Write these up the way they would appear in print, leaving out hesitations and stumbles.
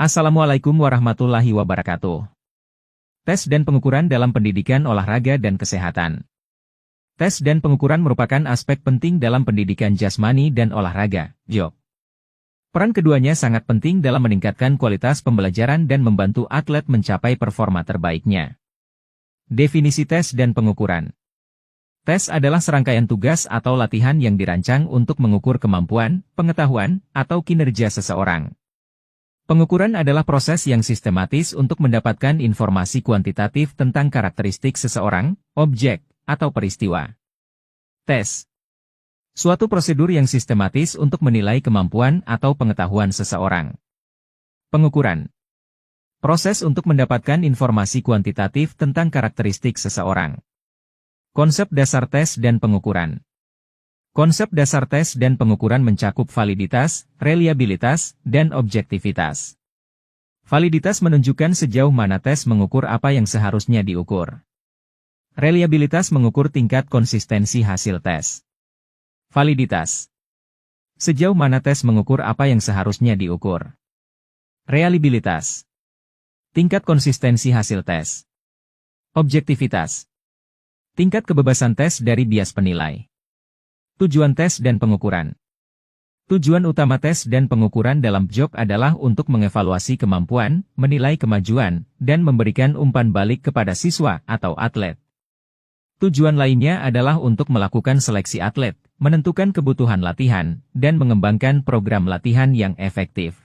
Assalamualaikum warahmatullahi wabarakatuh. Tes dan pengukuran dalam pendidikan olahraga dan kesehatan. Tes dan pengukuran merupakan aspek penting dalam pendidikan jasmani dan olahraga, JOG. Peran keduanya sangat penting dalam meningkatkan kualitas pembelajaran dan membantu atlet mencapai performa terbaiknya. Definisi tes dan pengukuran. Tes adalah serangkaian tugas atau latihan yang dirancang untuk mengukur kemampuan, pengetahuan, atau kinerja seseorang. Pengukuran adalah proses yang sistematis untuk mendapatkan informasi kuantitatif tentang karakteristik seseorang, objek, atau peristiwa. Tes. Suatu prosedur yang sistematis untuk menilai kemampuan atau pengetahuan seseorang. Pengukuran. Proses untuk mendapatkan informasi kuantitatif tentang karakteristik seseorang. Konsep dasar tes dan pengukuran. Konsep dasar tes dan pengukuran mencakup validitas, reliabilitas, dan objektivitas. Validitas menunjukkan sejauh mana tes mengukur apa yang seharusnya diukur. Reliabilitas mengukur tingkat konsistensi hasil tes. Validitas. Sejauh mana tes mengukur apa yang seharusnya diukur. Reliabilitas. Tingkat konsistensi hasil tes. Objektivitas. Tingkat kebebasan tes dari bias penilai. Tujuan tes dan pengukuran. Tujuan utama tes dan pengukuran dalam JOG adalah untuk mengevaluasi kemampuan, menilai kemajuan, dan memberikan umpan balik kepada siswa atau atlet. Tujuan lainnya adalah untuk melakukan seleksi atlet, menentukan kebutuhan latihan, dan mengembangkan program latihan yang efektif.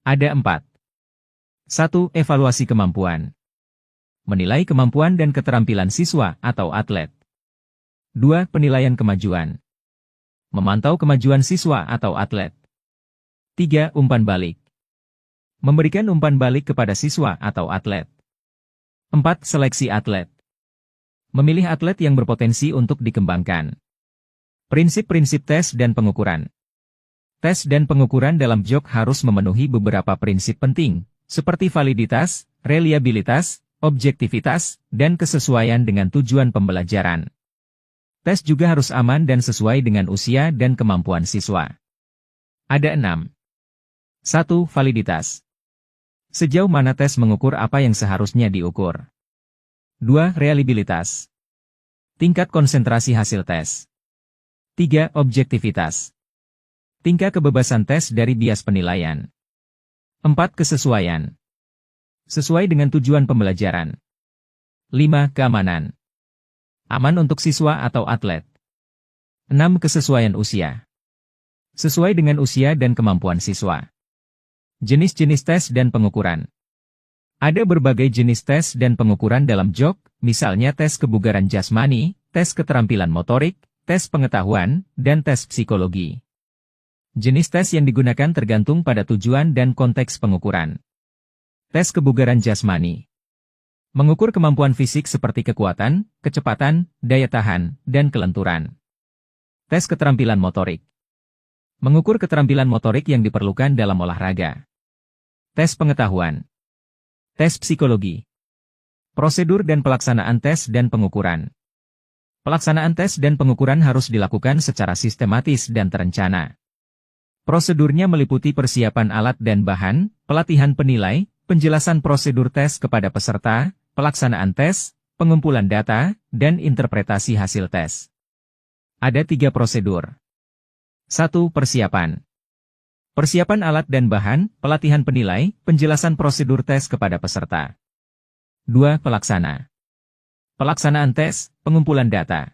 Ada 4. 1. Evaluasi kemampuan. Menilai kemampuan dan keterampilan siswa atau atlet. 2. Penilaian kemajuan. Memantau kemajuan siswa atau atlet. 3. Umpan balik. Memberikan umpan balik kepada siswa atau atlet. 4. Seleksi atlet. Memilih atlet yang berpotensi untuk dikembangkan. Prinsip-prinsip tes dan pengukuran. Tes dan pengukuran dalam JOG harus memenuhi beberapa prinsip penting, seperti validitas, reliabilitas, objektivitas, dan kesesuaian dengan tujuan pembelajaran. Tes juga harus aman dan sesuai dengan usia dan kemampuan siswa. Ada 6. 1. Validitas. Sejauh mana tes mengukur apa yang seharusnya diukur. 2. Reliabilitas. Tingkat konsentrasi hasil tes. 3. Objektivitas. Tingkat kebebasan tes dari bias penilaian. 4. Kesesuaian. Sesuai dengan tujuan pembelajaran. 5. Keamanan. Aman untuk siswa atau atlet. 6. Kesesuaian usia. Sesuai dengan usia dan kemampuan siswa. Jenis-jenis tes dan pengukuran. Ada berbagai jenis tes dan pengukuran dalam JOG, misalnya tes kebugaran jasmani, tes keterampilan motorik, tes pengetahuan, dan tes psikologi. Jenis tes yang digunakan tergantung pada tujuan dan konteks pengukuran. Tes kebugaran jasmani. Mengukur kemampuan fisik seperti kekuatan, kecepatan, daya tahan, dan kelenturan. Tes keterampilan motorik. Mengukur keterampilan motorik yang diperlukan dalam olahraga. Tes pengetahuan. Tes psikologi. Prosedur dan pelaksanaan tes dan pengukuran. Pelaksanaan tes dan pengukuran harus dilakukan secara sistematis dan terencana. Prosedurnya meliputi persiapan alat dan bahan, pelatihan penilai, penjelasan prosedur tes kepada peserta, pelaksanaan tes, pengumpulan data, dan interpretasi hasil tes. Ada 3 prosedur. 1. Persiapan. Persiapan alat dan bahan, pelatihan penilai, penjelasan prosedur tes kepada peserta. 2. Pelaksana. Pelaksanaan tes, pengumpulan data.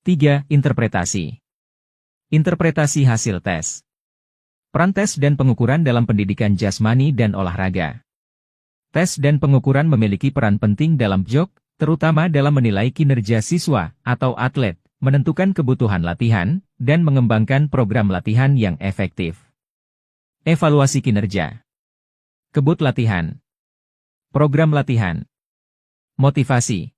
3. Interpretasi. Interpretasi hasil tes. Peran tes dan pengukuran dalam pendidikan jasmani dan olahraga. Tes dan pengukuran memiliki peran penting dalam JOG, terutama dalam menilai kinerja siswa atau atlet, menentukan kebutuhan latihan, dan mengembangkan program latihan yang efektif. Evaluasi kinerja. Kebut latihan. Program latihan. Motivasi.